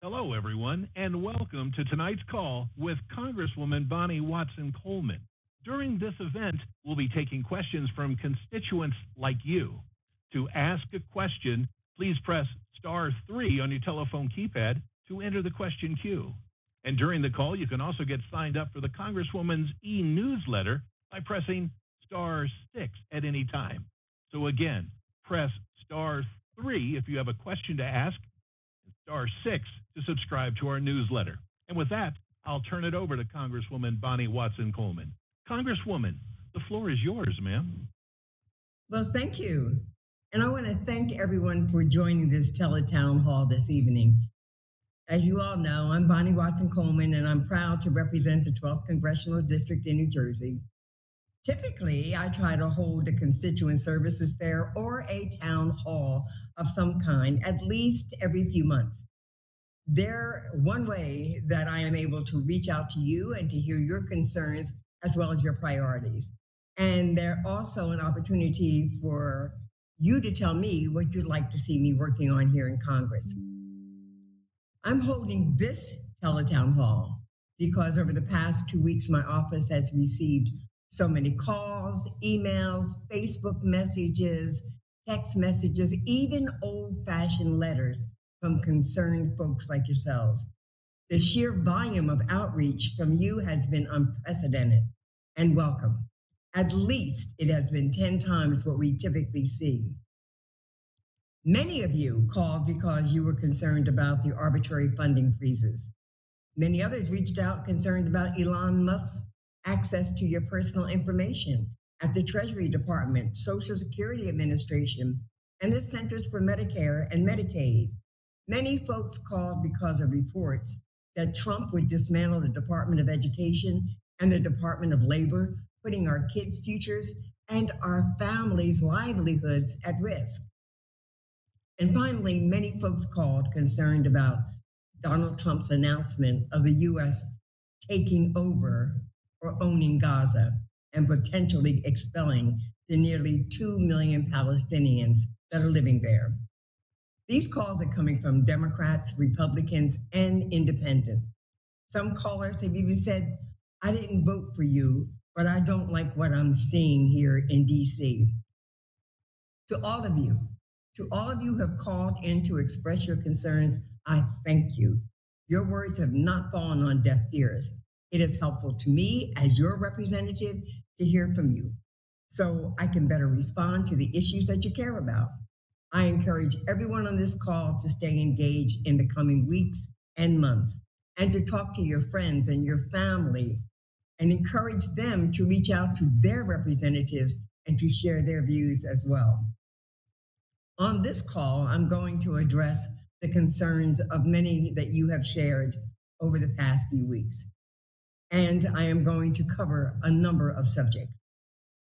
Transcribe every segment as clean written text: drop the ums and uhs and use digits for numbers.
Hello, everyone, and welcome to tonight's call with Congresswoman Bonnie Watson Coleman. During this event, we'll be taking questions from constituents like you. To ask a question, please press *3 on your telephone keypad to enter the question queue. And during the call, you can also get signed up for the Congresswoman's e-newsletter by pressing *6 at any time. So again, press *3 if you have a question to ask, *6 to subscribe to our newsletter. And with that, I'll turn it over to Congresswoman Bonnie Watson Coleman. Congresswoman, the floor is yours, ma'am. Well, thank you. And I want to thank everyone for joining this teletown hall this evening. As you all know, I'm Bonnie Watson Coleman, and I'm proud to represent the 12th Congressional District in New Jersey. Typically, I try to hold a constituent services fair or a town hall of some kind at least every few months. They're one way that I am able to reach out to you and to hear your concerns as well as your priorities. And they're also an opportunity for you to tell me what you'd like to see me working on here in Congress. I'm holding this teletown hall because over the past 2 weeks, my office has received so many calls, emails, Facebook messages, text messages, even old-fashioned letters from concerned folks like yourselves. The sheer volume of outreach from you has been unprecedented and welcome. At least it has been 10 times what we typically see. Many of you called because you were concerned about the arbitrary funding freezes. Many others reached out concerned about Elon Musk's access to your personal information at the Treasury Department, Social Security Administration, and the Centers for Medicare and Medicaid. Many folks called because of reports that Trump would dismantle the Department of Education and the Department of Labor, putting our kids' futures and our families' livelihoods at risk. And finally, many folks called concerned about Donald Trump's announcement of the U.S. taking over or owning Gaza and potentially expelling the nearly 2 million Palestinians that are living there. These calls are coming from Democrats, Republicans, and independents. Some callers have even said, I didn't vote for you, but I don't like what I'm seeing here in DC. To all of you who have called in to express your concerns, I thank you. Your words have not fallen on deaf ears. It is helpful to me as your representative to hear from you so I can better respond to the issues that you care about. I encourage everyone on this call to stay engaged in the coming weeks and months and to talk to your friends and your family and encourage them to reach out to their representatives and to share their views as well. On this call, I'm going to address the concerns of many that you have shared over the past few weeks. And I am going to cover a number of subjects.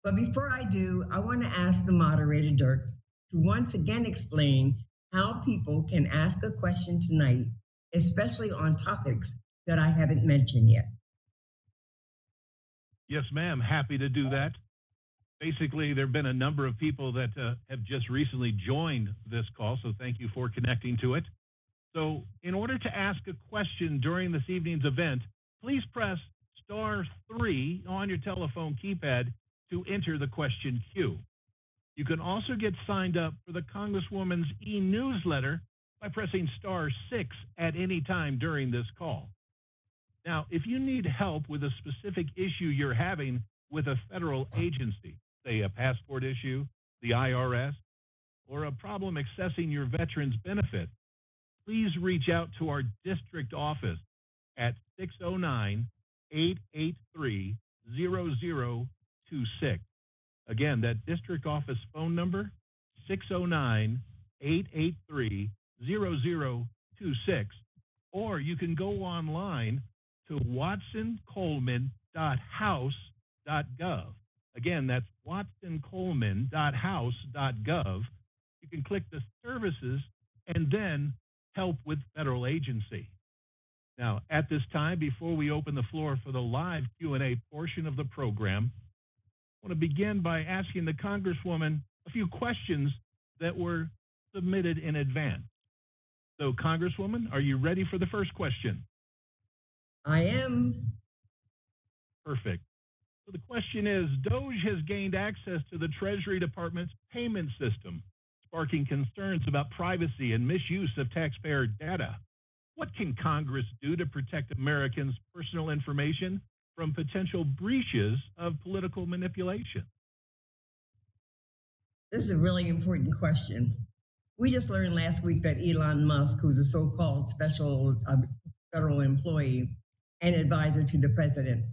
But before I do, I want to ask the moderator, Dirk, to once again explain how people can ask a question tonight, especially on topics that I haven't mentioned yet. Yes, ma'am. Happy to do that. Basically, there have been a number of people that have just recently joined this call, so thank you for connecting to it. So in order to ask a question during this evening's event, please press *3 on your telephone keypad to enter the question queue. You can also get signed up for the Congresswoman's e-newsletter by pressing *6 at any time during this call. Now, if you need help with a specific issue you're having with a federal agency, say a passport issue, the IRS, or a problem accessing your veterans benefit, please reach out to our district office at 609-883-0026. Again, that district office phone number, 609-883-0026. Or you can go online to watsoncoleman.house.gov. Again, that's watsoncoleman.house.gov. You can click the services and then help with federal agency. Now, at this time, before we open the floor for the live Q&A portion of the program, I want to begin by asking the Congresswoman a few questions that were submitted in advance. So, Congresswoman, are you ready for the first question? I am. Perfect. So the question is, DOGE has gained access to the Treasury Department's payment system, sparking concerns about privacy and misuse of taxpayer data. What can Congress do to protect Americans' personal information from potential breaches of political manipulation? This is a really important question. We just learned last week that Elon Musk, who's a so-called special federal employee and advisor to the president,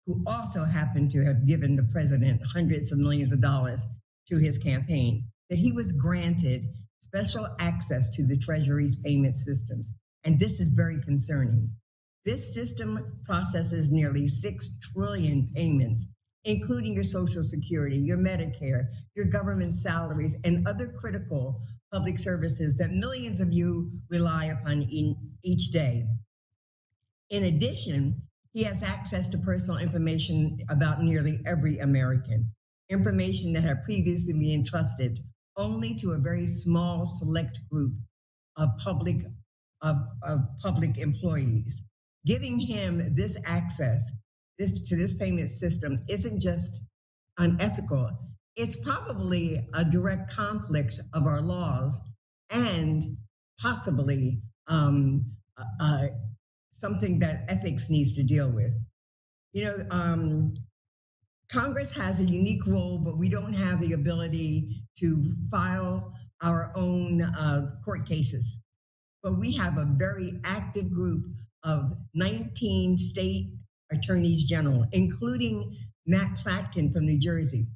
who also happened to have given the president hundreds of millions of dollars to his campaign, that he was granted special access to the Treasury's payment systems. And this is very concerning. This system processes nearly 6 trillion payments, including your Social Security, your Medicare, your government salaries, and other critical public services that millions of you rely upon each day. In addition, he has access to personal information about nearly every American, information that had previously been entrusted only to a very small select group of public employees. Giving him this access to this payment system isn't just unethical, it's probably a direct conflict of our laws and possibly something that ethics needs to deal with. Congress has a unique role, but we don't have the ability to file our own court cases. But we have a very active group of 19 state attorneys general, including Matt Platkin from New Jersey,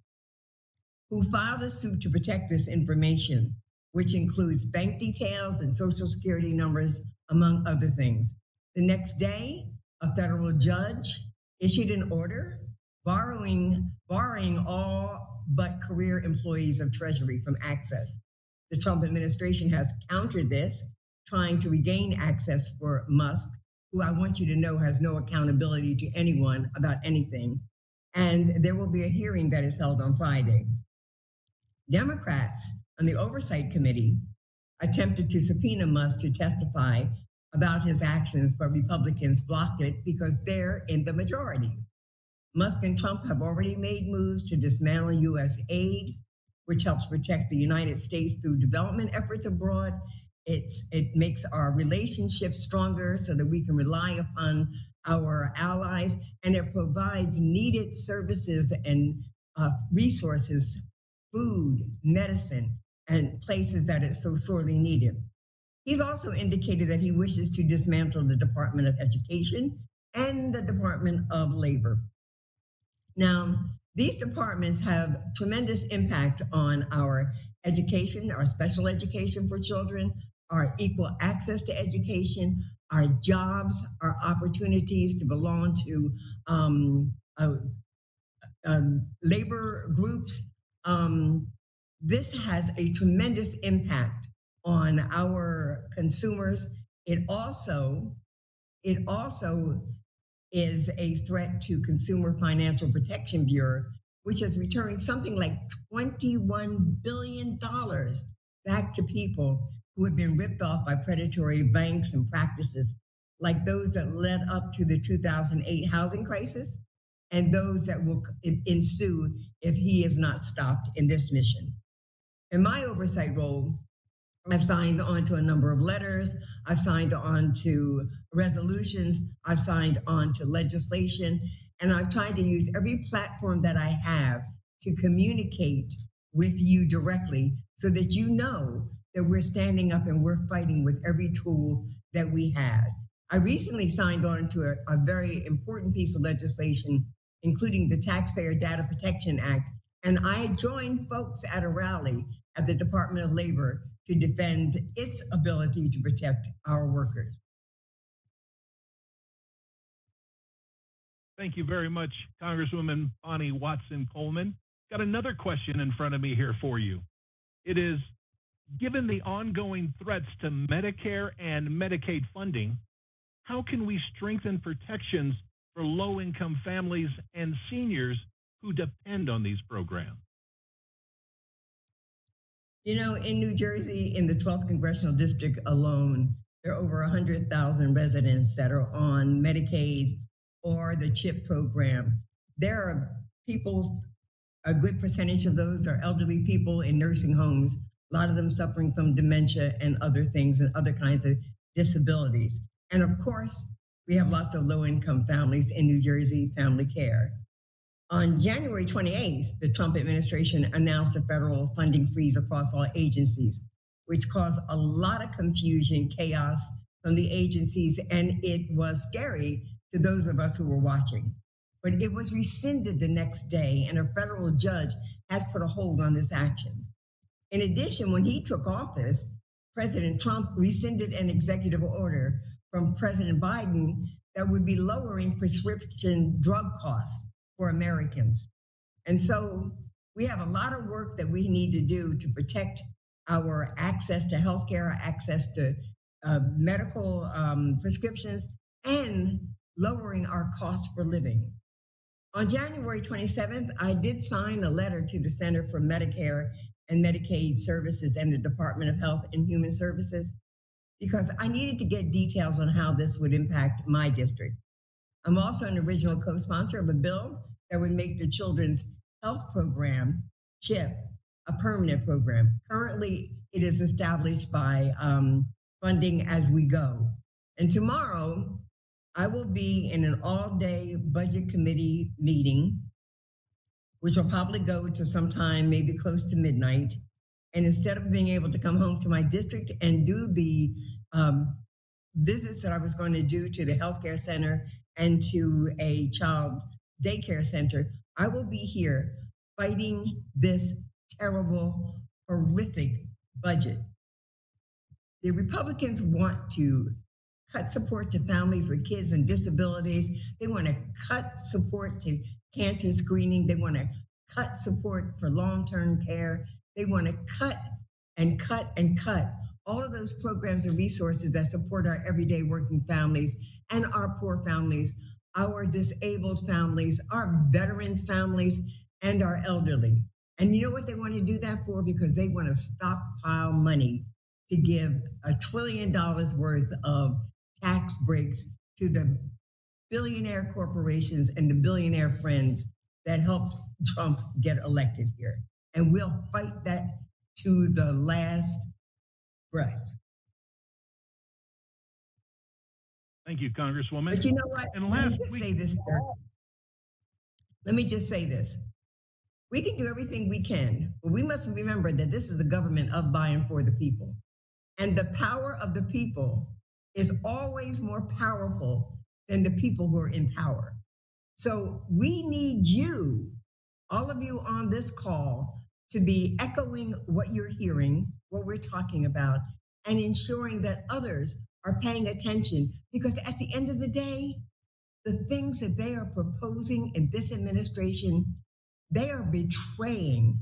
who filed a suit to protect this information, which includes bank details and Social Security numbers, among other things. The next day, a federal judge issued an order barring all but career employees of Treasury from access. The Trump administration has countered this, trying to regain access for Musk, who I want you to know has no accountability to anyone about anything. And there will be a hearing that is held on Friday. Democrats on the Oversight Committee attempted to subpoena Musk to testify about his actions, but Republicans blocked it because they're in the majority. Musk and Trump have already made moves to dismantle U.S. aid, which helps protect the United States through development efforts abroad. It makes our relationships stronger so that we can rely upon our allies, and it provides needed services and resources, food, medicine, and places that it's so sorely needed. He's also indicated that he wishes to dismantle the Department of Education and the Department of Labor. Now, these departments have tremendous impact on our education, our special education for children, our equal access to education, our jobs, our opportunities to belong to labor groups. This has a tremendous impact on our consumers. It also is a threat to Consumer Financial Protection Bureau, which has returned something like $21 billion back to people who have been ripped off by predatory banks and practices like those that led up to the 2008 housing crisis and those that will ensue if he is not stopped in this mission. In my oversight role, I've signed on to a number of letters. I've signed on to resolutions. I've signed on to legislation. And I've tried to use every platform that I have to communicate with you directly so that you know that we're standing up and we're fighting with every tool that we had. I recently signed on to a very important piece of legislation, including the Taxpayer Data Protection Act. And I joined folks at a rally at the Department of Labor to defend its ability to protect our workers. Thank you very much, Congresswoman Bonnie Watson Coleman. Got another question in front of me here for you. It is, given the ongoing threats to Medicare and Medicaid funding, how can we strengthen protections for low-income families and seniors who depend on these programs? You know, in New Jersey, in the 12th Congressional District alone, there are over 100,000 residents that are on Medicaid or the CHIP program. There are people, a good percentage of those are elderly people in nursing homes, a lot of them suffering from dementia and other things and other kinds of disabilities. And of course, we have lots of low income families in New Jersey, family care. On January 28th, the Trump administration announced a federal funding freeze across all agencies, which caused a lot of confusion, chaos from the agencies, and it was scary to those of us who were watching. But it was rescinded the next day, and a federal judge has put a hold on this action. In addition, when he took office, President Trump rescinded an executive order from President Biden that would be lowering prescription drug costs for Americans. And so we have a lot of work that we need to do to protect our access to healthcare, our access to medical prescriptions, and lowering our costs for living. On January 27th, I did sign a letter to the Center for Medicare and Medicaid Services and the Department of Health and Human Services because I needed to get details on how this would impact my district. I'm also an original co-sponsor of a bill that would make the Children's Health Program, CHIP, a permanent program. Currently, it is established by funding as we go. And tomorrow, I will be in an all-day budget committee meeting, which will probably go to sometime maybe close to midnight. And instead of being able to come home to my district and do the visits that I was going to do to the healthcare center and to a child daycare center, I will be here fighting this terrible, horrific budget. The Republicans want to cut support to families with kids and disabilities. They want to cut support to cancer screening. They want to cut support for long-term care. They want to cut and cut and cut all of those programs and resources that support our everyday working families and our poor families, our disabled families, our veterans families, and our elderly. And you know what they want to do that for? Because they want to stockpile money to give $1 trillion worth of tax breaks to the billionaire corporations and the billionaire friends that helped Trump get elected here. And we'll fight that to the last breath. Thank you, Congresswoman. But you know what? And Let last me just week, say this. Let me just say this. We can do everything we can, but we must remember that this is a government of, by, and for the people. And the power of the people is always more powerful than the people who are in power. So we need you, all of you on this call, to be echoing what you're hearing, what we're talking about, and ensuring that others are paying attention. Because at the end of the day, the things that they are proposing in this administration, they are betraying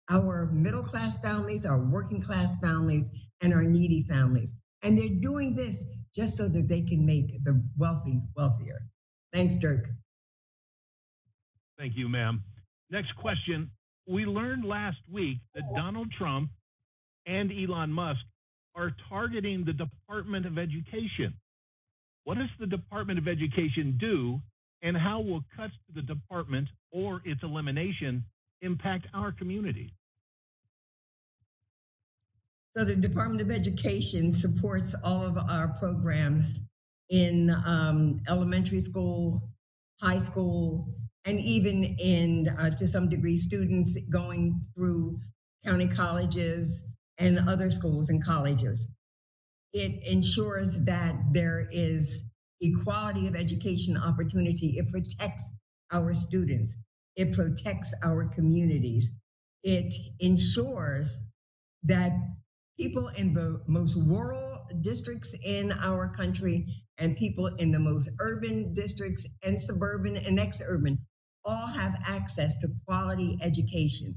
our middle class families, our working class families, and our needy families. And they're doing this just so that they can make the wealthy wealthier. Thanks, Dirk. Thank you, ma'am. Next question. We learned last week that Donald Trump and Elon Musk are targeting the Department of Education. What does the Department of Education do, and how will cuts to the department or its elimination impact our community? So the Department of Education supports all of our programs in elementary school, high school, and even in, to some degree, students going through county colleges and other schools and colleges. It ensures that there is equality of education opportunity. It protects our students. It protects our communities. It ensures that people in the most rural districts in our country and people in the most urban districts and suburban and ex-urban all have access to quality education.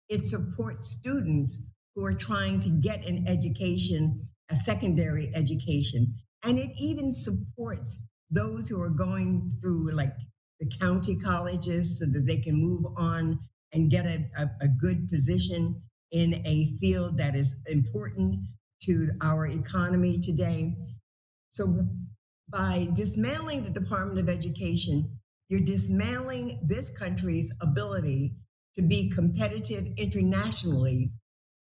It supports students who are trying to get an education, a secondary education. And it even supports those who are going through like the county colleges so that they can move on and get a good position. in a field that is important to our economy today. So by dismantling the Department of Education, you're dismantling this country's ability to be competitive internationally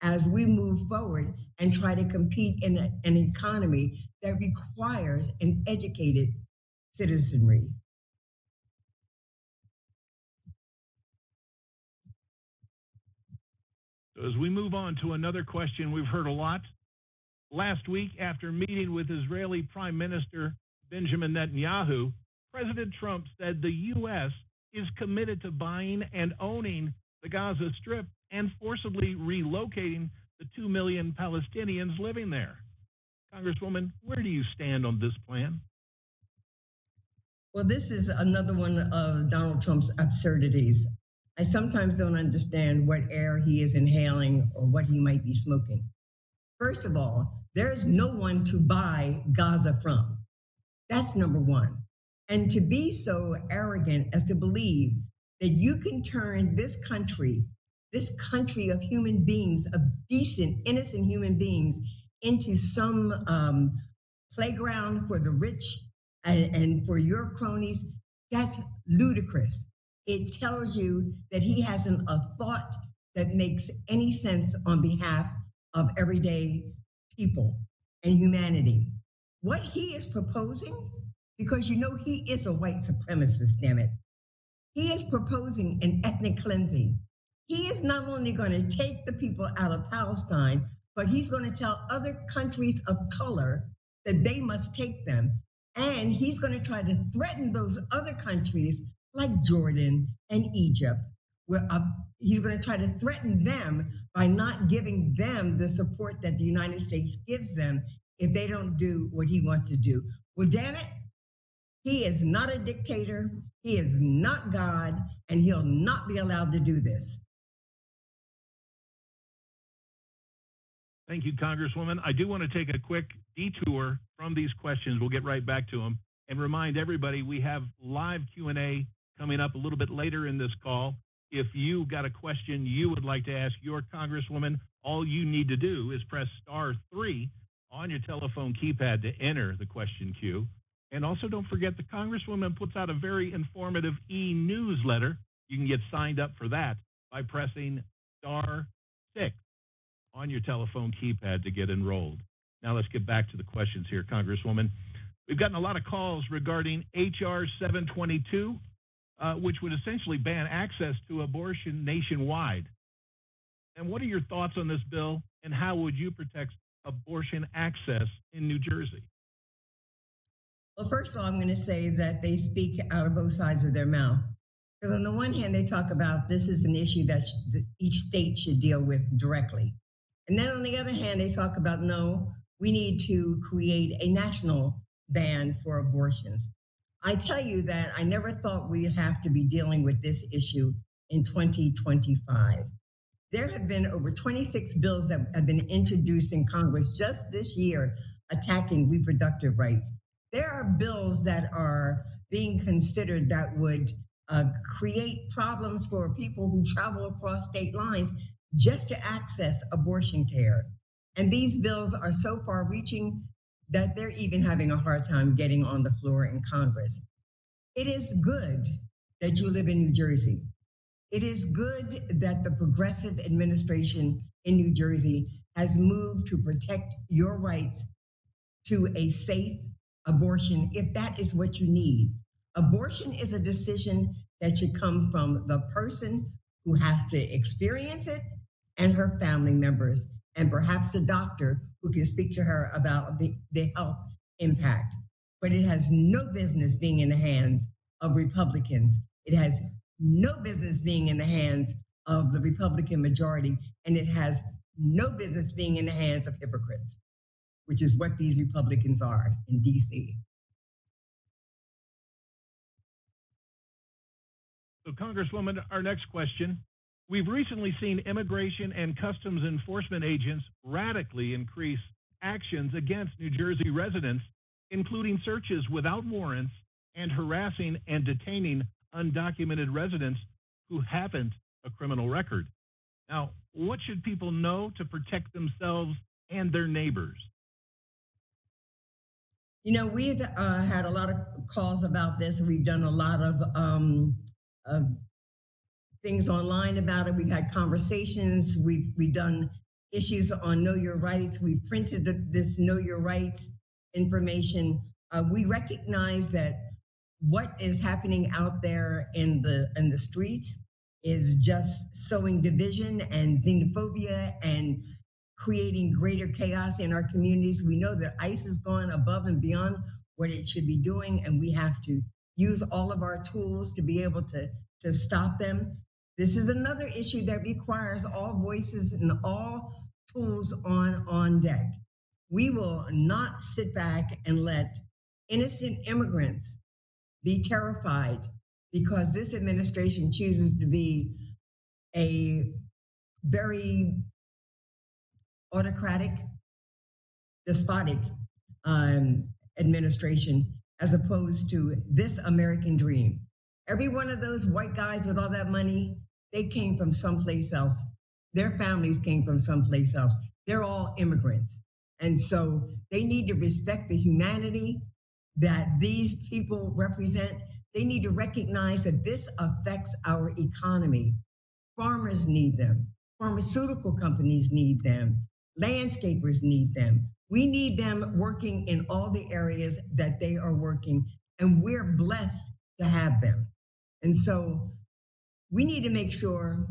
as we move forward and try to compete in an economy that requires an educated citizenry. So as we move on to another question we've heard a lot. Last week, after meeting with Israeli Prime Minister Benjamin Netanyahu, President Trump said the U.S. is committed to buying and owning the Gaza Strip and forcibly relocating the 2 million Palestinians living there. Congresswoman, where do you stand on this plan? Well, this is another one of Donald Trump's absurdities. I sometimes don't understand what air he is inhaling or what he might be smoking. First of all, there's no one to buy Gaza from. That's number one. And to be so arrogant as to believe that you can turn this country of human beings, of decent, innocent human beings, into some playground for the rich and for your cronies, that's ludicrous. It tells you that he hasn't a thought that makes any sense on behalf of everyday people and humanity. What he is proposing, because you know he is a white supremacist, damn it, he is proposing an ethnic cleansing. He is not only going to take the people out of Palestine, but he's going to tell other countries of color that they must take them. And he's going to try to threaten those other countries like Jordan and Egypt, where he's going to try to threaten them by not giving them the support that the United States gives them if they don't do what he wants to do. Well, damn it, he is not a dictator, he is not God, and he'll not be allowed to do this. Thank you, Congresswoman. I do want to take a quick detour from these questions. We'll get right back to them and remind everybody we have live Q&A coming up a little bit later in this call. If you got a question you would like to ask your Congresswoman, all you need to do is press *3 on your telephone keypad to enter the question queue. And also don't forget the Congresswoman puts out a very informative e-newsletter. You can get signed up for that by pressing *6 on your telephone keypad to get enrolled. Now let's get back to the questions here, Congresswoman. We've gotten a lot of calls regarding H.R. 722, which would essentially ban access to abortion nationwide. And what are your thoughts on this bill, and how would you protect abortion access in New Jersey? Well, first of all, I'm going to say that they speak out of both sides of their mouth. Because on the one hand, they talk about this is an issue that each state should deal with directly. And then on the other hand, they talk about, no, we need to create a national ban for abortions. I tell you that I never thought we'd have to be dealing with this issue in 2025. There have been over 26 bills that have been introduced in Congress just this year attacking reproductive rights. There are bills that are being considered that would create problems for people who travel across state lines just to access abortion care. And these bills are so far reaching that they're even having a hard time getting on the floor in Congress. It is good that you live in New Jersey. It is good that the progressive administration in New Jersey has moved to protect your rights to a safe abortion if that is what you need. Abortion is a decision that should come from the person who has to experience it and her family members, and perhaps a doctor who can speak to her about the health impact. But it has no business being in the hands of Republicans. It has no business being in the hands of the Republican majority, and it has no business being in the hands of hypocrites, which is what these Republicans are in D.C. So, Congresswoman, our next question. We've recently seen immigration and customs enforcement agents radically increase actions against New Jersey residents, including searches without warrants and harassing and detaining undocumented residents who haven't a criminal record. Now, what should people know to protect themselves and their neighbors? You know, we've had a lot of calls about this. We've done a lot of things online about it. We've had conversations. We've done issues on Know Your Rights. We've printed this Know Your Rights information. We recognize that what is happening out there in the streets is just sowing division and xenophobia and creating greater chaos in our communities. We know that ICE has gone above and beyond what it should be doing, and we have to use all of our tools to be able to stop them. This is another issue that requires all voices and all tools on deck. We will not sit back and let innocent immigrants be terrified because this administration chooses to be a very autocratic, despotic administration, as opposed to this American dream. Every one of those white guys with all that money, they came from someplace else. Their families came from someplace else. They're all immigrants. And so they need to respect the humanity that these people represent. They need to recognize that this affects our economy. Farmers need them. Pharmaceutical companies need them. Landscapers need them. We need them working in all the areas that they are working, and we're blessed to have them. And so we need to make sure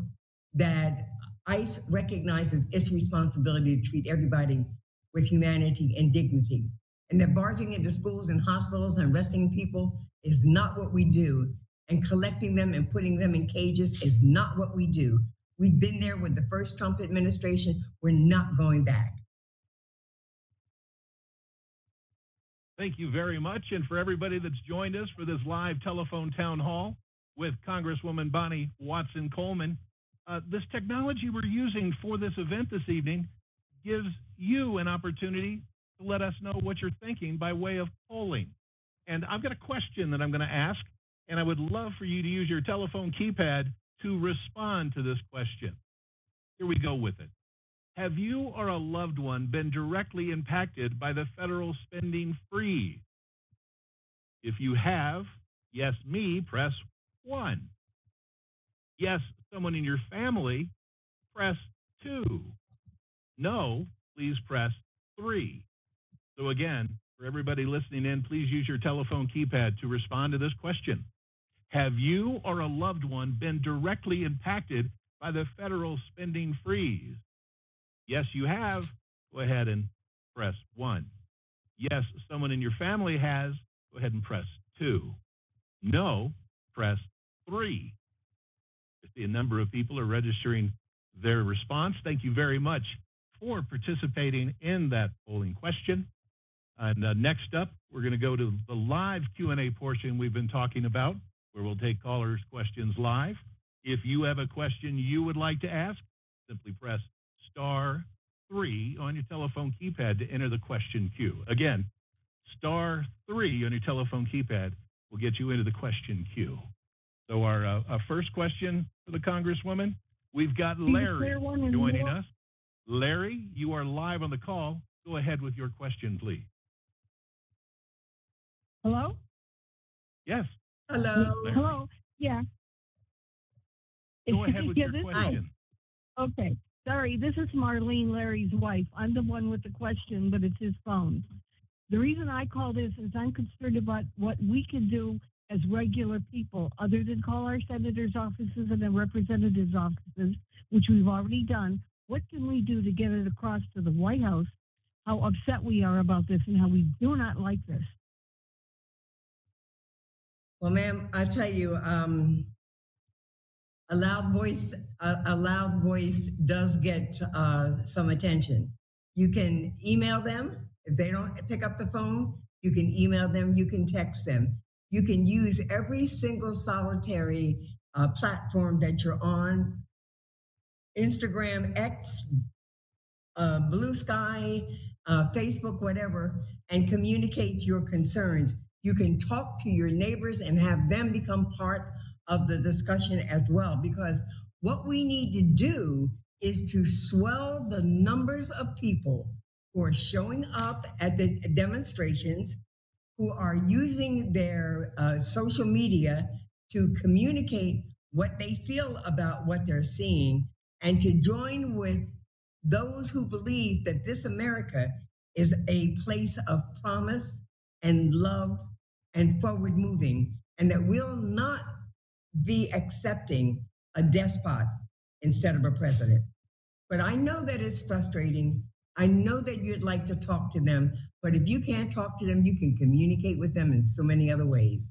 that ICE recognizes its responsibility to treat everybody with humanity and dignity, and that barging into schools and hospitals and arresting people is not what we do, and collecting them and putting them in cages is not what we do. We've been there with the first Trump administration. We're not going back. Thank you very much. And for everybody that's joined us for this live telephone town hall with Congresswoman Bonnie Watson Coleman, this technology we're using for this event this evening gives you an opportunity to let us know what you're thinking by way of polling. And I've got a question that I'm going to ask, and I would love for you to use your telephone keypad to respond to this question. Here we go with it. Have you or a loved one been directly impacted by the federal spending freeze? If you have, yes, me, press 1. Yes, someone in your family, press 2. No, please press 3. So again, for everybody listening in, please use your telephone keypad to respond to this question. Have you or a loved one been directly impacted by the federal spending freeze? Yes, you have. Go ahead and press 1. Yes, someone in your family has. Go ahead and press 2. No, press 3. I see a number of people are registering their response. Thank you very much for participating in that polling question. And next up, we're going to go to the live Q&A portion we've been talking about, where we'll take callers' questions live. If you have a question you would like to ask, simply press *3 on your telephone keypad to enter the question queue. Again, *3 on your telephone keypad will get you into the question queue. So our first question for the Congresswoman, we've got Larry joining us. Larry, you are live on the call. Go ahead with your question, please. Hello? Yes. Hello. Larry. Hello? Yeah. Go ahead with your question. Okay. Sorry, this is Marlene, Larry's wife. I'm the one with the question, but it's his phone. The reason I call this is I'm concerned about what we can do as regular people, other than call our senators' offices and their representatives' offices, which we've already done. What can we do to get it across to the White House how upset we are about this and how we do not like this? Well, ma'am, I tell you, a loud voice does get some attention. You can email them. If they don't pick up the phone, you can email them, you can text them. You can use every single solitary platform that you're on, Instagram, X, Blue Sky, Facebook, whatever, and communicate your concerns. You can talk to your neighbors and have them become part of the discussion as well, because what we need to do is to swell the numbers of people who are showing up at the demonstrations, who are using their social media to communicate what they feel about what they're seeing, and to join with those who believe that this America is a place of promise and love and forward moving, and that we'll not be accepting a despot instead of a president. But I know that it's frustrating. I know that you'd like to talk to them, but if you can't talk to them, you can communicate with them in so many other ways.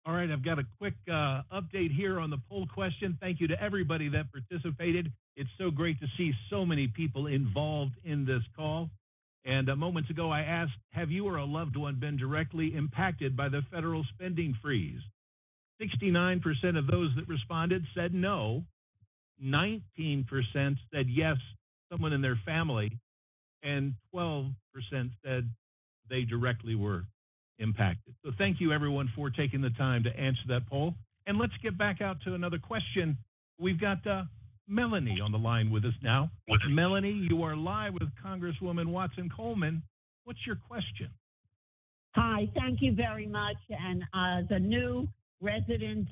All right, I've got a quick update here on the poll question. Thank you to everybody that participated. It's so great to see so many people involved in this call. And moments ago, I asked, have you or a loved one been directly impacted by the federal spending freeze? 69% of those that responded said no. 19% said yes, someone in their family. And 12% said they directly were impacted. So thank you, everyone, for taking the time to answer that poll. And let's get back out to another question. We've got Melanie on the line with us now. Melanie, you are live with Congresswoman Watson Coleman. What's your question? Hi, thank you very much. And as a new resident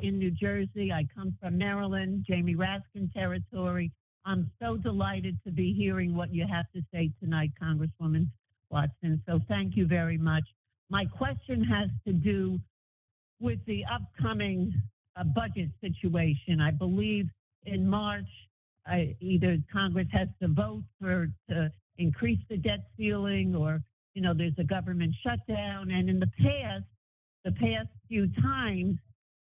in New Jersey, I come from Maryland, Jamie Raskin territory. I'm so delighted to be hearing what you have to say tonight, Congresswoman Watson. So thank you very much. My question has to do with the upcoming budget situation. I believe in March, either Congress has to vote to increase the debt ceiling, or there's a government shutdown. And in the past few times,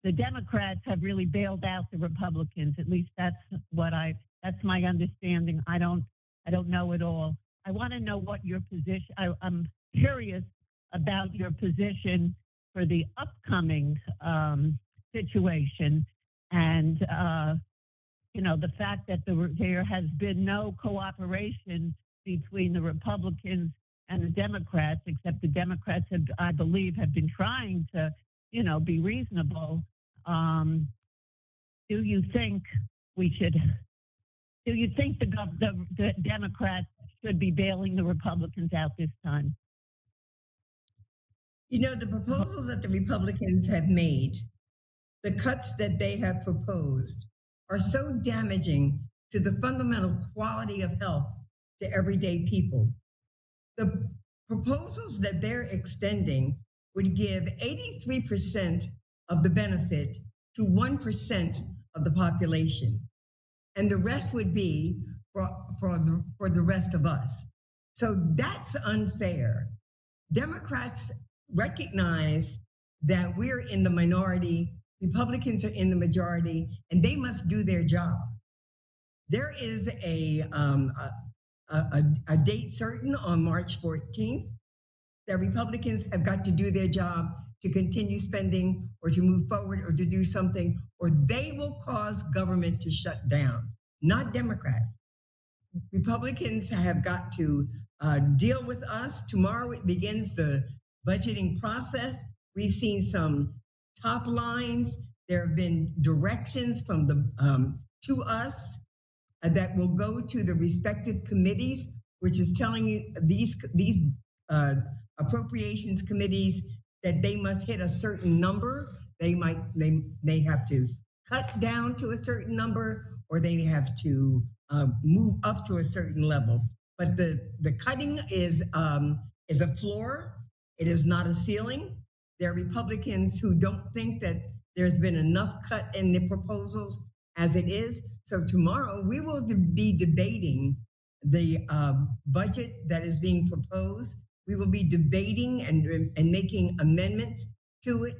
the Democrats have really bailed out the Republicans. At least that's my understanding. I don't know it all. I want to know what your position. I'm curious about your position for the upcoming situation, and the fact that there has been no cooperation between the Republicans and the Democrats, except the Democrats have, I believe, have been trying to, be reasonable. Do you think the Democrats should be bailing the Republicans out this time? The proposals that the Republicans have made, the cuts that they have proposed, are so damaging to the fundamental quality of health to everyday people. The proposals that they're extending would give 83% of the benefit to 1% of the population, and the rest would be for the rest of us. So that's unfair. Democrats recognize that we're in the minority, Republicans are in the majority, and they must do their job. There is a date certain on March 14th that Republicans have got to do their job to continue spending or to move forward or to do something, or they will cause government to shut down, not Democrats. Republicans have got to deal with us. Tomorrow it begins the budgeting process. We've seen some top lines. There have been directions from to us that will go to the respective committees, which is telling you these appropriations committees that they must hit a certain number. They may have to cut down to a certain number, or they have to move up to a certain level. But the cutting is a floor. It is not a ceiling. There are Republicans who don't think that there's been enough cut in the proposals as it is. So tomorrow we will be debating the budget that is being proposed. We will be debating and making amendments to it.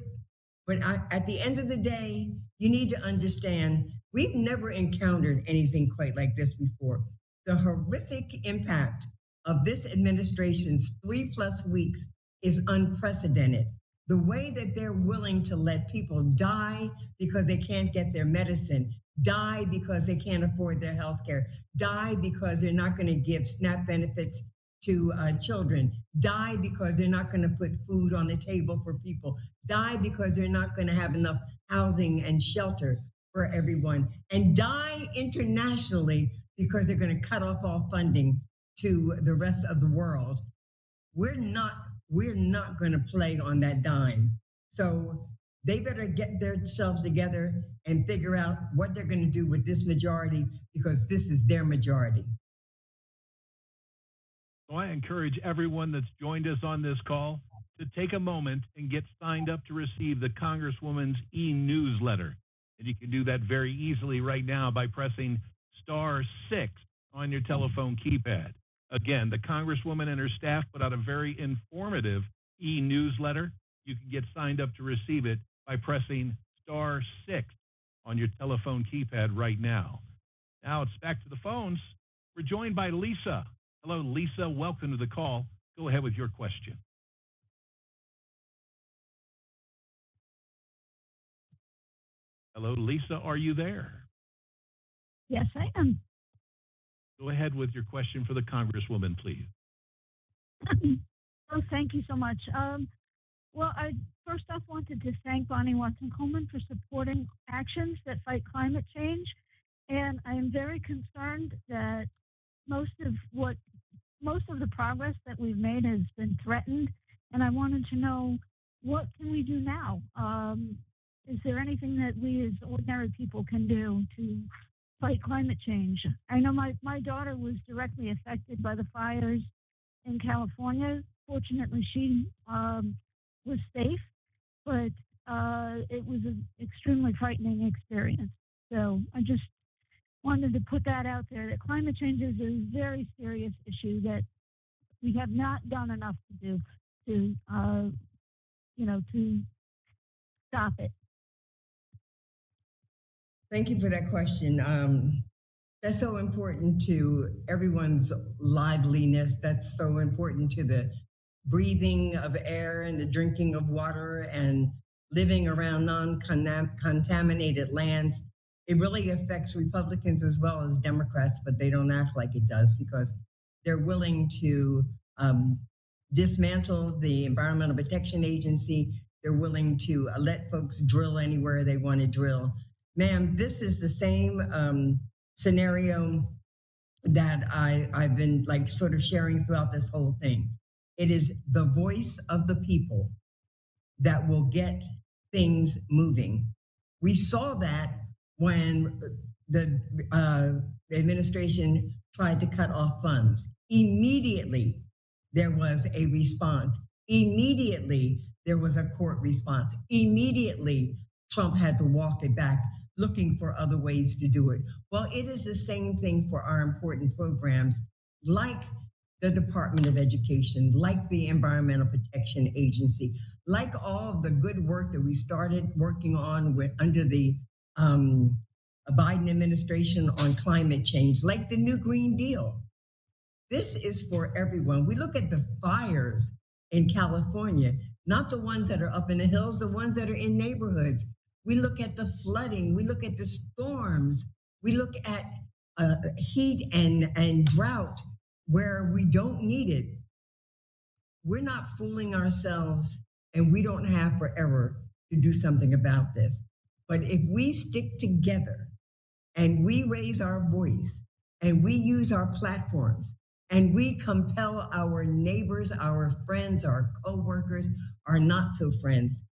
But at the end of the day, you need to understand, we've never encountered anything quite like this before. The horrific impact of this administration's 3+ weeks is unprecedented. The way that they're willing to let people die because they can't get their medicine, die because they can't afford their health care, die because they're not going to give SNAP benefits to children, die because they're not going to put food on the table for people, die because they're not going to have enough housing and shelter. for everyone and die internationally because they're going to cut off all funding to the rest of the world. We're not going to play on that dime. So they better get themselves together and figure out what they're going to do with this majority, because this is their majority. So I encourage everyone that's joined us on this call to take a moment and get signed up to receive the Congresswoman's e-newsletter. And you can do that very easily right now by pressing *6 on your telephone keypad. Again, the Congresswoman and her staff put out a very informative e-newsletter. You can get signed up to receive it by pressing *6 on your telephone keypad right now. Now it's back to the phones. We're joined by Lisa. Hello, Lisa. Welcome to the call. Go ahead with your question. Hello, Lisa. Are you there? Yes, I am. Go ahead with your question for the Congresswoman, please. Oh, thank you so much. Well, I first off wanted to thank Bonnie Watson Coleman for supporting actions that fight climate change. And I am very concerned that most of the progress that we've made has been threatened. And I wanted to know, what can we do now? Is there anything that we as ordinary people can do to fight climate change? I know my daughter was directly affected by the fires in California. Fortunately, she was safe, but it was an extremely frightening experience. So I just wanted to put that out there, that climate change is a very serious issue that we have not done enough to do to stop it. Thank you for that question. That's so important to everyone's liveliness. That's so important to the breathing of air and the drinking of water and living around non-contaminated lands. It really affects Republicans as well as Democrats, but they don't act like it does because they're willing to dismantle the Environmental Protection Agency. They're willing to let folks drill anywhere they want to drill. Ma'am, this is the same scenario that I've been like sort of sharing throughout this whole thing. It is the voice of the people that will get things moving. We saw that when the administration tried to cut off funds. Immediately, there was a response. Immediately, there was a court response. Immediately, Trump had to walk it back, looking for other ways to do it. Well, it is the same thing for our important programs like the Department of Education, like the Environmental Protection Agency, like all of the good work that we started working on under the Biden administration on climate change, like the new Green Deal. This is for everyone. We look at the fires in California, not the ones that are up in the hills, the ones that are in neighborhoods. We look at the flooding, we look at the storms, we look at heat and drought where we don't need it. We're not fooling ourselves, and we don't have forever to do something about this. But if we stick together and we raise our voice and we use our platforms and we compel our neighbors, our friends, our coworkers, our not so friends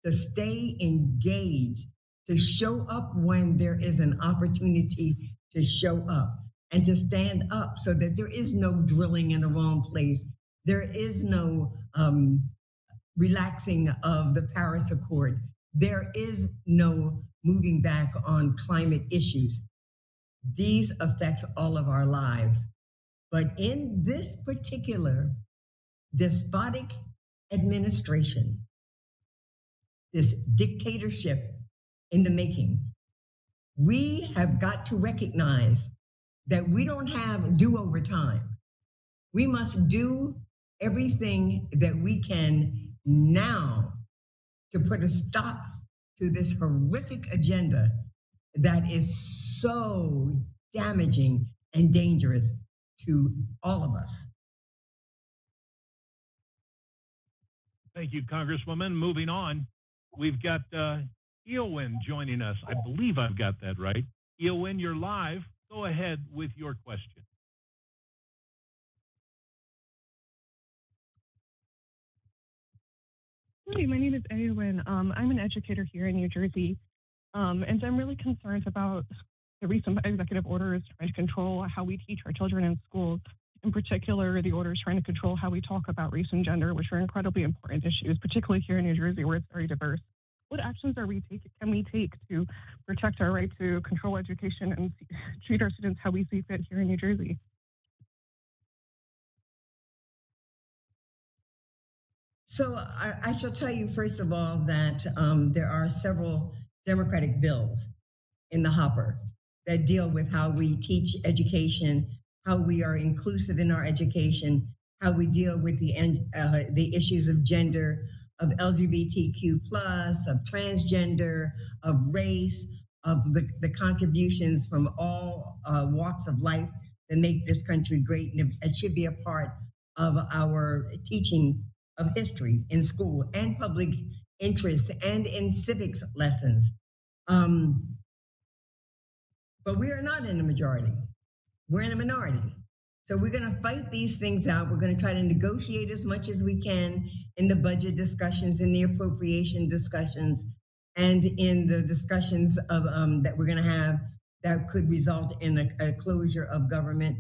to stay engaged, to show up when there is an opportunity to show up, and to stand up so that there is no drilling in the wrong place. There is no relaxing of the Paris Accord. There is no moving back on climate issues. These affect all of our lives. But in this particular despotic administration, this dictatorship in the making, we have got to recognize that we don't have do-over time. We must do everything that we can now to put a stop to this horrific agenda that is so damaging and dangerous to all of us. Thank you, Congresswoman. Moving on, we've got Eowyn joining us. I believe I've got that right. Eowyn, you're live. Go ahead with your question. Hi, my name is Eowyn. I'm an educator here in New Jersey, and I'm really concerned about the recent executive orders trying to control how we teach our children in schools. In particular, the orders trying to control how we talk about race and gender, which are incredibly important issues, particularly here in New Jersey, where it's very diverse. What actions can we take to protect our right to control education and treat our students how we see fit here in New Jersey? So I shall tell you, first of all, that there are several Democratic bills in the hopper that deal with how we teach education, how we are inclusive in our education, how we deal with the issues of gender, of LGBTQ+, of transgender, of race, of the contributions from all walks of life that make this country great. And it should be a part of our teaching of history in school and public interest and in civics lessons. But we are not in the majority. We're in a minority. So we're going to fight these things out. We're going to try to negotiate as much as we can in the budget discussions, in the appropriation discussions, and in the discussions of that we're going to have that could result in a closure of government.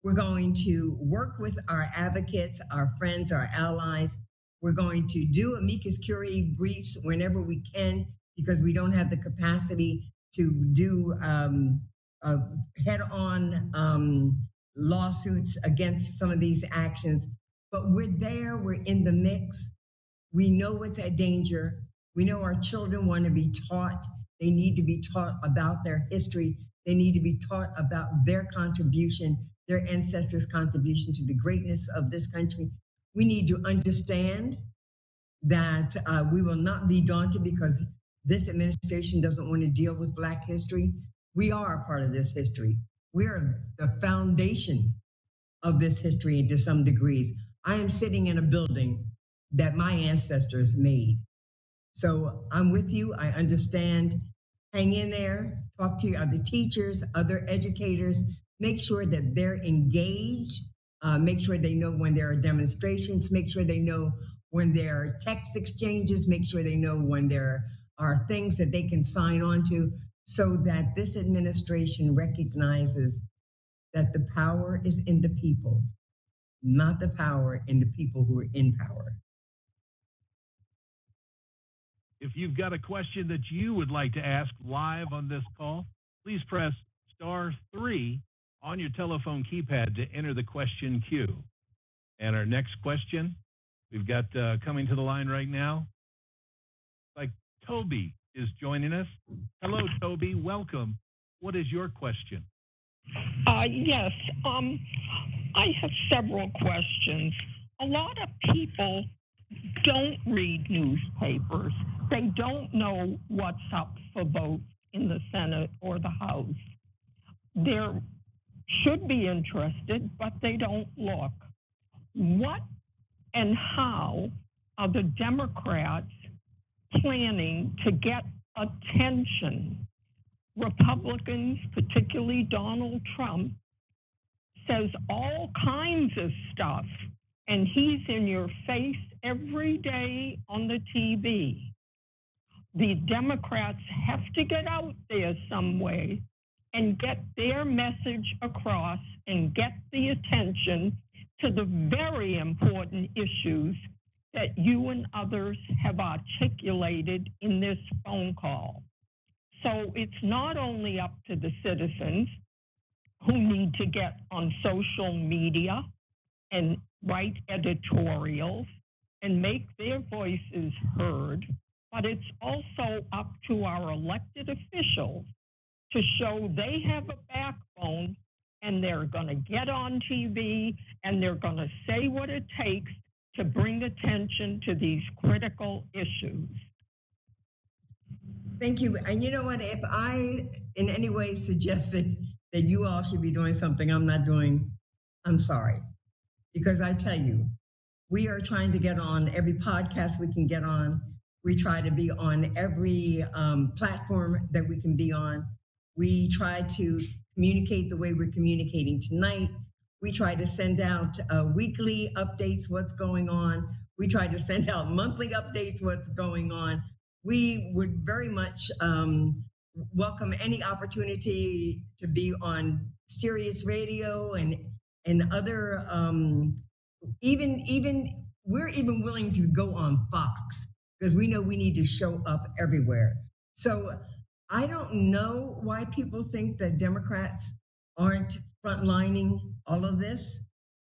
We're going to work with our advocates, our friends, our allies. We're going to do amicus curiae briefs whenever we can, because we don't have the capacity to do head-on lawsuits against some of these actions. But we're there, we're in the mix. We know it's a danger. We know our children want to be taught. They need to be taught about their history. They need to be taught about their contribution, their ancestors' contribution to the greatness of this country. We need to understand that we will not be daunted because this administration doesn't want to deal with Black history. We are a part of this history. We are the foundation of this history to some degrees. I am sitting in a building that my ancestors made. So I'm with you. I understand. Hang in there. Talk to other teachers, other educators. Make sure that they're engaged. Make sure they know when there are demonstrations. Make sure they know when there are text exchanges. Make sure they know when there are things that they can sign on to, so that this administration recognizes that the power is in the people, not the power in the people who are in power. If you've got a question that you would like to ask live on this call, please press *3 on your telephone keypad to enter the question queue. And our next question, we've got coming to the line right now, like Toby is joining us. Hello, Toby. Welcome. What is your question? Yes. I have several questions. A lot of people don't read newspapers. They don't know what's up for vote in the Senate or the House. They should be interested, but they don't look. What and how are the Democrats planning to get attention? Republicans, particularly Donald Trump, says all kinds of stuff, and he's in your face every day on the TV. The Democrats have to get out there some way and get their message across and get the attention to the very important issues that you and others have articulated in this phone call. So it's not only up to the citizens who need to get on social media and write editorials and make their voices heard, but it's also up to our elected officials to show they have a backbone and they're going to get on TV and they're going to say what it takes to bring attention to these critical issues. Thank you. And you know what? If I in any way suggested that you all should be doing something I'm not doing, I'm sorry. Because I tell you, we are trying to get on every podcast we can get on. We try to be on every platform that we can be on. We try to communicate the way we're communicating tonight. We try to send out weekly updates, what's going on. We try to send out monthly updates, what's going on. We would very much welcome any opportunity to be on Sirius Radio and other, even we're even willing to go on Fox because we know we need to show up everywhere. So I don't know why people think that Democrats aren't frontlining all of this.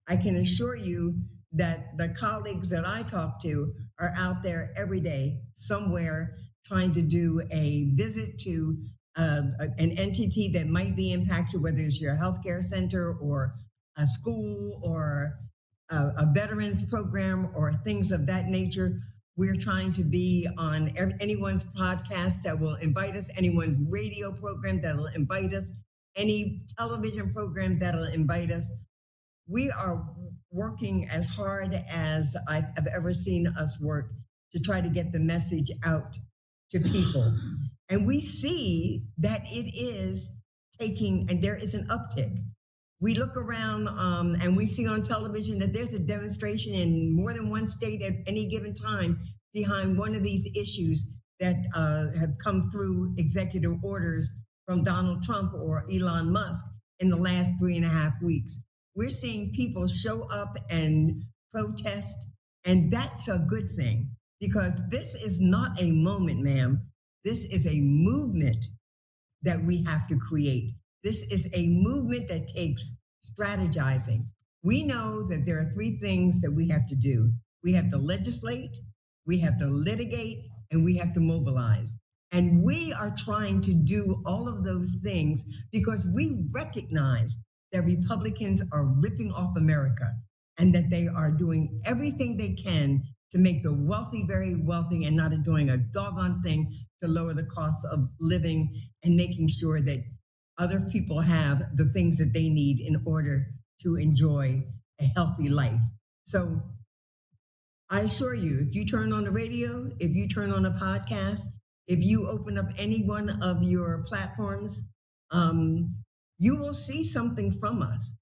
I can assure you that the colleagues that I talk to are out there every day somewhere trying to do a visit to an entity that might be impacted, whether it's your healthcare center or a school or a veterans program or things of that nature. We're trying to be on anyone's podcast that will invite us, anyone's radio program that will invite us, any television program that will invite us. We are working as hard as I've ever seen us work to try to get the message out to people. And we see that it is taking, and there is an uptick. We look around and we see on television that there's a demonstration in more than one state at any given time behind one of these issues that have come through executive orders from Donald Trump or Elon Musk in the last 3.5 weeks. We're seeing people show up and protest, and that's a good thing because this is not a moment, ma'am. This is a movement that we have to create. This is a movement that takes strategizing. We know that there are 3 things that we have to do. We have to legislate, we have to litigate, and we have to mobilize. And we are trying to do all of those things because we recognize that Republicans are ripping off America and that they are doing everything they can to make the wealthy very wealthy and not doing a doggone thing to lower the cost of living and making sure that other people have the things that they need in order to enjoy a healthy life. So I assure you, if you turn on the radio, if you turn on a podcast, if you open up any one of your platforms, you will see something from us.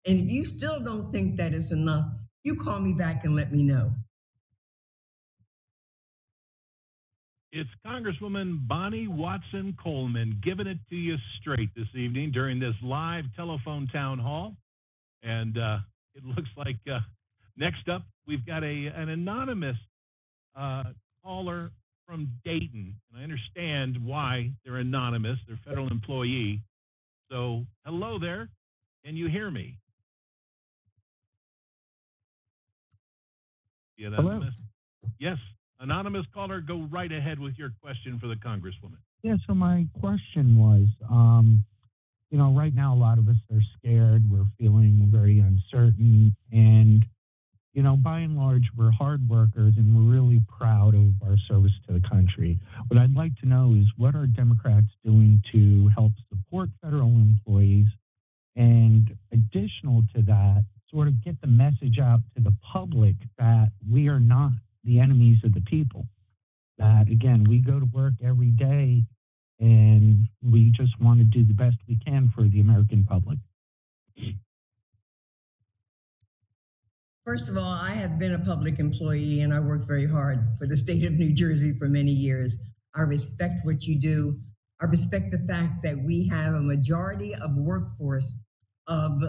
And if you still don't think that is enough, you call me back and let me know. It's Congresswoman Bonnie Watson Coleman giving it to you straight this evening during this live telephone town hall. And it looks like next up, we've got an anonymous caller from Dayton. And I understand why they're anonymous. They're a federal employee. So, hello there. Can you hear me? Yeah, hello. Yes. Anonymous caller, go right ahead with your question for the Congresswoman. Yeah, so my question was, right now a lot of us are scared. We're feeling very uncertain. And, by and large, we're hard workers and we're really proud of our service to the country. What I'd like to know is what are Democrats doing to help support federal employees? And additional to that, sort of get the message out to the public that we are not the enemies of the people. That, again, we go to work every day and we just want to do the best we can for the American public. First of all, I have been a public employee and I worked very hard for the state of New Jersey for many years. I respect what you do. I respect the fact that we have a majority of workforce of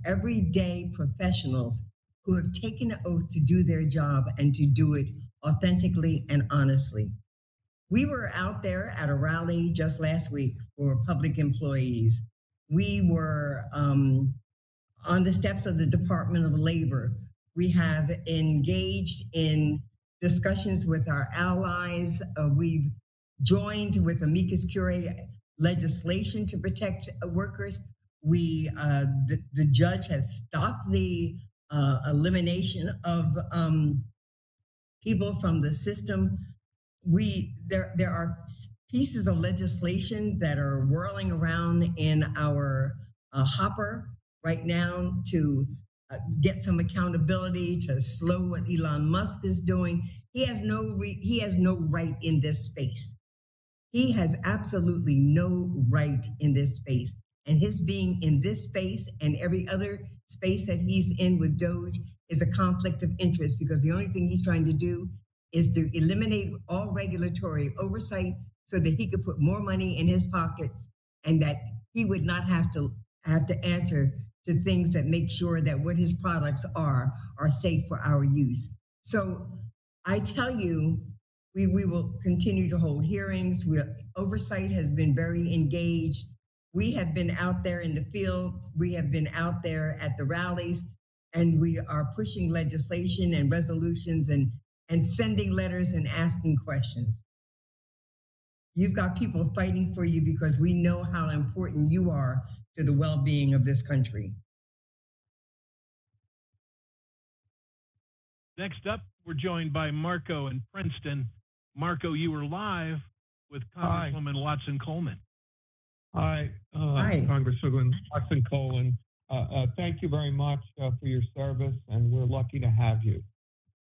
everyday professionals who have taken an oath to do their job and to do it authentically and honestly. We were out there at a rally just last week for public employees. We were on the steps of the Department of Labor. We have engaged in discussions with our allies. We've joined with amicus curiae legislation to protect workers. The judge has stopped the elimination of people from the system. There are pieces of legislation that are whirling around in our hopper right now to get some accountability to slow what Elon Musk is doing. He has no right in this space. He has absolutely no right in this space. And his being in this space and every other space that he's in with Doge is a conflict of interest, because the only thing he's trying to do is to eliminate all regulatory oversight so that he could put more money in his pockets, and that he would not have to answer to things that make sure that what his products are safe for our use. So I tell you, we will continue to hold hearings. Oversight has been very engaged. We have been out there in the field. We have been out there at the rallies, and we are pushing legislation and resolutions and sending letters and asking questions. You've got people fighting for you because we know how important you are to the well-being of this country. Next up, we're joined by Marco in Princeton. Marco, you were live with Congresswoman Watson Coleman. Hi, Congresswoman Watson Coleman. Thank you very much for your service, and we're lucky to have you.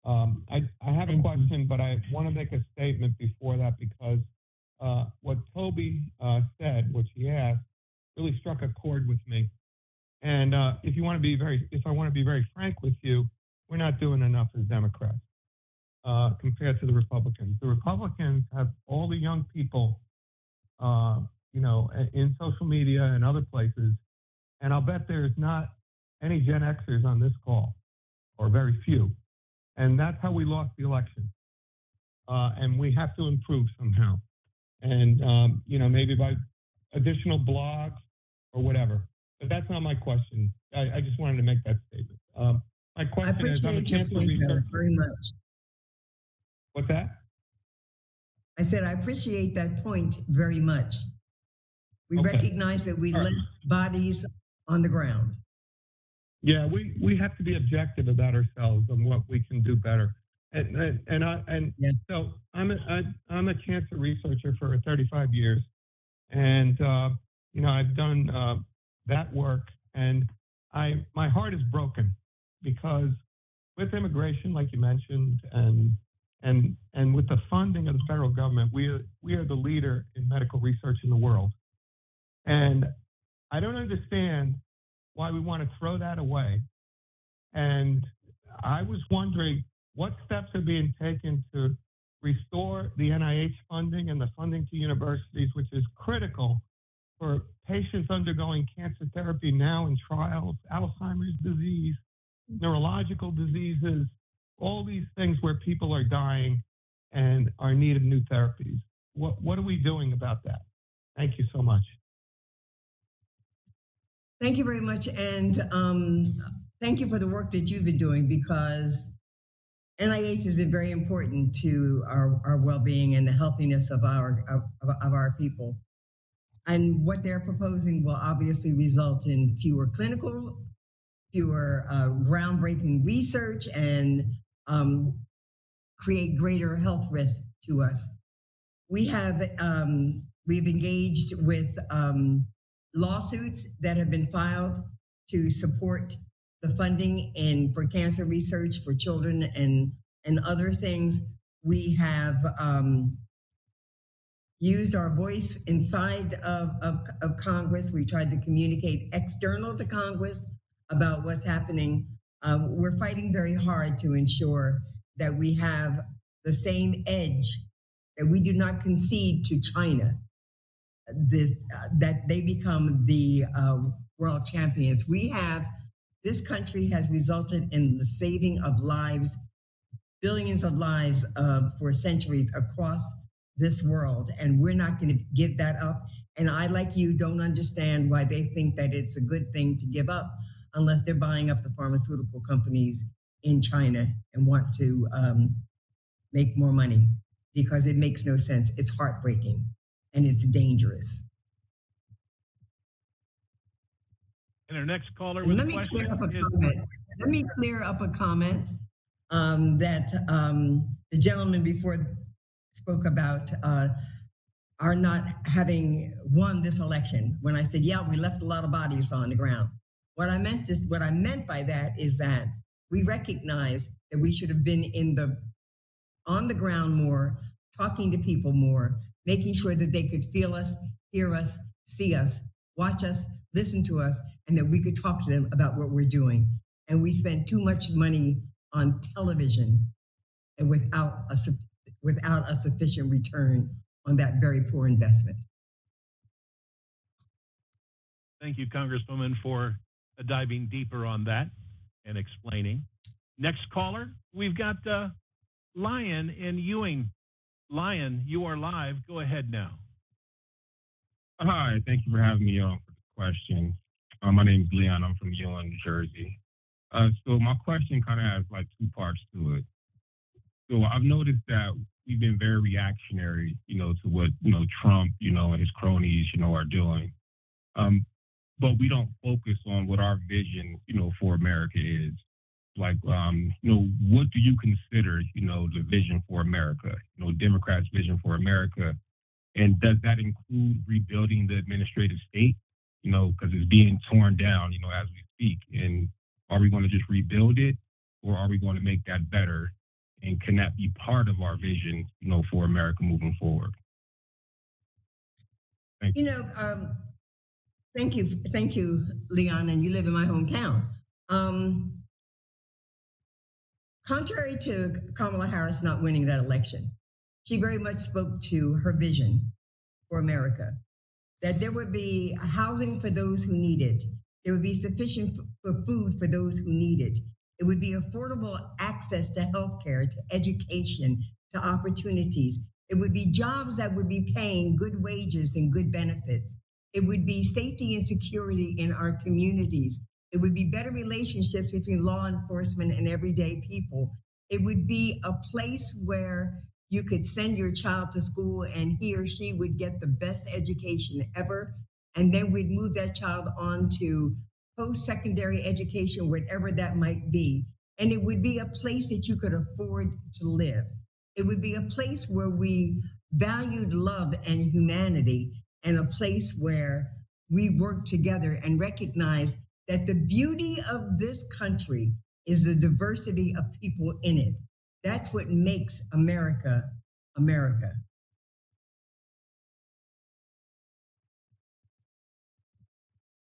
I have a question, but I want to make a statement before that, because what Toby said, which he asked, really struck a chord with me. And if I want to be very frank with you, we're not doing enough as Democrats compared to the Republicans. The Republicans have all the young people, in social media and other places, and I'll bet there's not any Gen Xers on this call, or very few. And that's how we lost the election. And we have to improve somehow. And, maybe by additional blogs or whatever. But that's not my question. I just wanted to make that statement. My question is, I'm a cancer researcher. Very much. What's that? I said, I appreciate that point very much. We recognize that we left bodies on the ground. Yeah, we have to be objective about ourselves and what we can do better. So I'm a cancer researcher for 35 years, and I've done that work, and my heart is broken, because with immigration, like you mentioned, and with the funding of the federal government, we are the leader in medical research in the world. And I don't understand why we want to throw that away. And I was wondering what steps are being taken to restore the NIH funding and the funding to universities, which is critical for patients undergoing cancer therapy now in trials, Alzheimer's disease, neurological diseases, all these things where people are dying and are in need of new therapies. What are we doing about that? Thank you so much. Thank you very much, and thank you for the work that you've been doing, because NIH has been very important to our well-being and the healthiness of our people. And what they're proposing will obviously result in fewer groundbreaking research, and create greater health risk to us. We've engaged with lawsuits that have been filed to support the funding for cancer research for children and other things. We have used our voice inside of Congress. We tried to communicate external to Congress about what's happening. We're fighting very hard to ensure that we have the same edge, that we do not concede to China, that they become the world champions. This country has resulted in the saving of lives, billions of lives for centuries across this world, and we're not going to give that up. And I, like you, don't understand why they think that it's a good thing to give up unless they're buying up the pharmaceutical companies in China and want to make more money, because it makes no sense. It's heartbreaking and it's dangerous. And our next caller with a question Let me clear up a comment that the gentleman before spoke about our not having won this election. When I said, yeah, we left a lot of bodies on the ground. What I meant by that is that we recognize that we should have been on the ground more, talking to people more, making sure that they could feel us, hear us, see us, watch us, listen to us, and that we could talk to them about what we're doing. And we spend too much money on television and without a sufficient return on that very poor investment. Thank you, Congresswoman, for diving deeper on that and explaining. Next caller, we've got Lion in Ewing. Lion, you are live. Go ahead now. Hi, thank you for having me on for the question. My name is Leon. I'm from Ewing, New Jersey. So my question kind of has like two parts to it. So I've noticed that we've been very reactionary, to what, Trump, and his cronies, are doing. But we don't focus on what our vision, for America is. Like, what do you consider, the vision for America, Democrats' vision for America? And does that include rebuilding the administrative state, because it's being torn down, as we speak? And are we going to just rebuild it, or are we going to make that better? And can that be part of our vision, for America moving forward? Thank you. Thank you, Leon, and you live in my hometown. Contrary to Kamala Harris not winning that election, she very much spoke to her vision for America, that there would be housing for those who need it. There would be sufficient food for those who need it. It would be affordable access to healthcare, to education, to opportunities. It would be jobs that would be paying good wages and good benefits. It would be safety and security in our communities. It would be better relationships between law enforcement and everyday people. It would be a place where you could send your child to school and he or she would get the best education ever. And then we'd move that child on to post-secondary education, whatever that might be. And it would be a place that you could afford to live. It would be a place where we valued love and humanity, and a place where we work together and recognize that the beauty of this country is the diversity of people in it. That's what makes America, America.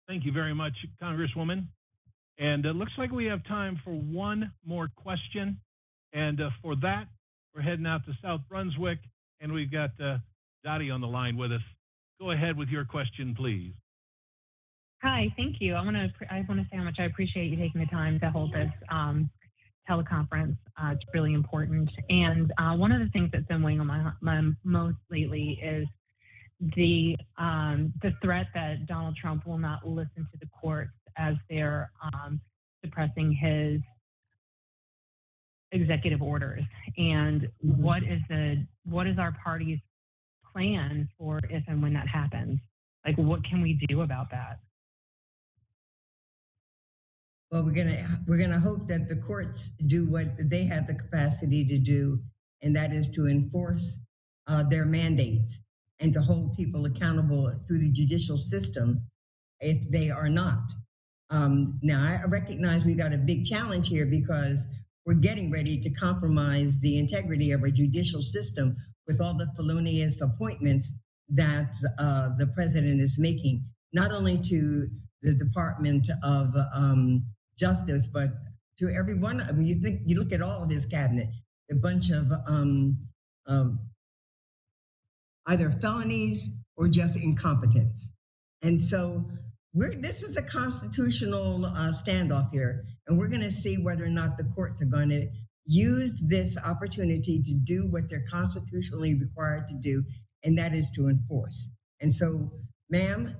Thank you very much, Congresswoman. And it looks like we have time for one more question. And for that, we're heading out to South Brunswick, and we've got Dottie on the line with us. Go ahead with your question, please. Hi, thank you. I want to say how much I appreciate you taking the time to hold this teleconference. It's really important. And one of the things that's been weighing on my most lately is the threat that Donald Trump will not listen to the courts as they're suppressing his executive orders. And what is our party's plan for if and when that happens? Like, what can we do about that? Well, we're gonna hope that the courts do what they have the capacity to do, and that is to enforce their mandates and to hold people accountable through the judicial system if they are not. Now, I recognize we got a big challenge here because we're getting ready to compromise the integrity of our judicial system with all the felonious appointments that the president is making, not only to the Department of Justice, but to everyone. I mean, you look at all of his cabinet, a bunch of either felonies or just incompetence. And so this is a constitutional standoff here, and we're going to see whether or not the courts are going to use this opportunity to do what they're constitutionally required to do, and that is to enforce. And so, ma'am,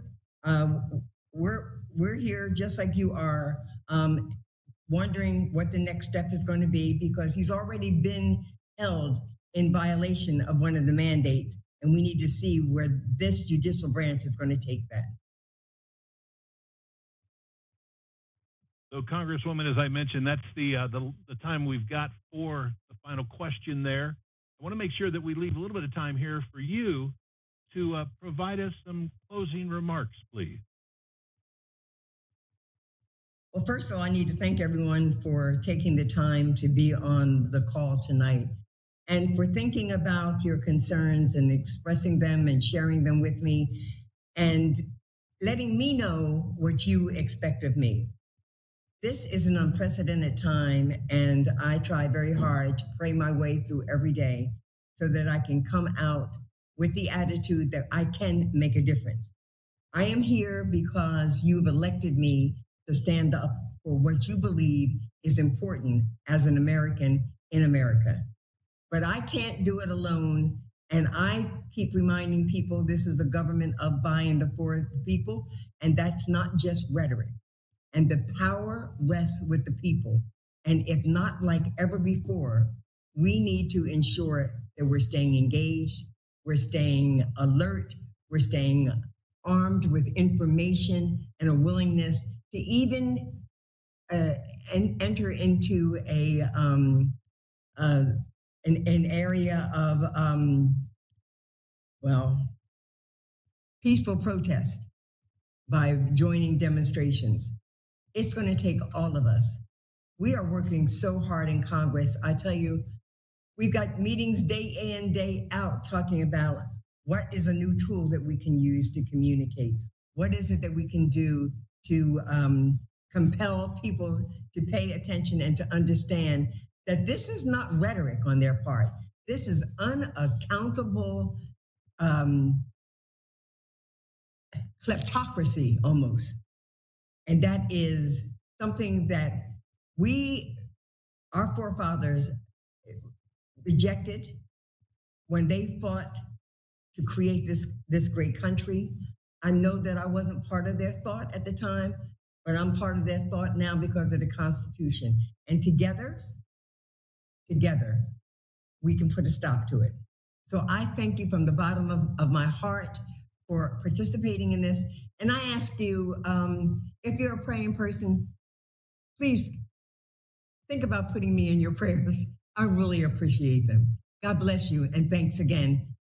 we're here just like you are, wondering what the next step is going to be, because he's already been held in violation of one of the mandates, and we need to see where this judicial branch is going to take that. So, Congresswoman, as I mentioned, that's the time we've got for the final question there. I want to make sure that we leave a little bit of time here for you to provide us some closing remarks, please. Well, first of all, I need to thank everyone for taking the time to be on the call tonight and for thinking about your concerns and expressing them and sharing them with me and letting me know what you expect of me. This is an unprecedented time, and I try very hard to pray my way through every day so that I can come out with the attitude that I can make a difference. I am here because you've elected me to stand up for what you believe is important as an American in America. But I can't do it alone. And I keep reminding people this is a government of by and for the people. And that's not just rhetoric. And the power rests with the people. And if not like ever before, we need to ensure that we're staying engaged, we're staying alert, we're staying armed with information and a willingness to even enter into an area of peaceful protest by joining demonstrations. It's going to take all of us. We are working so hard in Congress. I tell you, we've got meetings day in, day out talking about what is a new tool that we can use to communicate. What is it that we can do to compel people to pay attention and to understand that this is not rhetoric on their part. This is unaccountable kleptocracy almost. And that is something that our forefathers rejected when they fought to create this great country. I know that I wasn't part of their thought at the time, but I'm part of their thought now because of the Constitution. And together, we can put a stop to it. So I thank you from the bottom of my heart for participating in this. And I ask you, if you're a praying person, please think about putting me in your prayers. I really appreciate them. God bless you, and thanks again.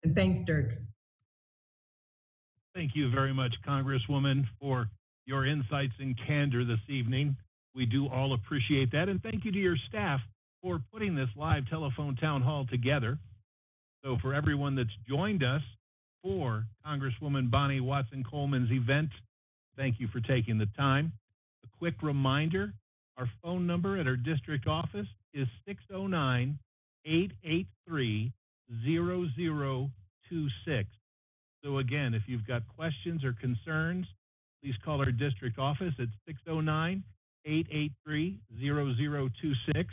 And thanks, Dirk. Thank you very much, Congresswoman, for your insights and candor this evening. We do all appreciate that, and thank you to your staff for putting this live telephone town hall together. So for everyone that's joined us for Congresswoman Bonnie Watson Coleman's event, thank you for taking the time. A quick reminder, our phone number at our district office is 609-883-0026. So again, if you've got questions or concerns, please call our district office at 609-883-0026,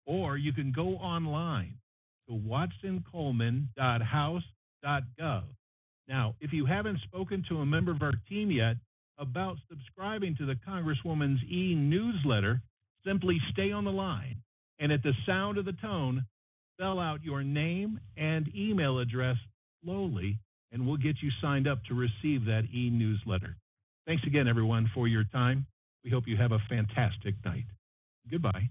or you can go online to watsoncoleman.house.gov. Now, if you haven't spoken to a member of our team yet about subscribing to the Congresswoman's e-newsletter, simply stay on the line, and at the sound of the tone, spell out your name and email address slowly, and we'll get you signed up to receive that e-newsletter. Thanks again, everyone, for your time. We hope you have a fantastic night. Goodbye.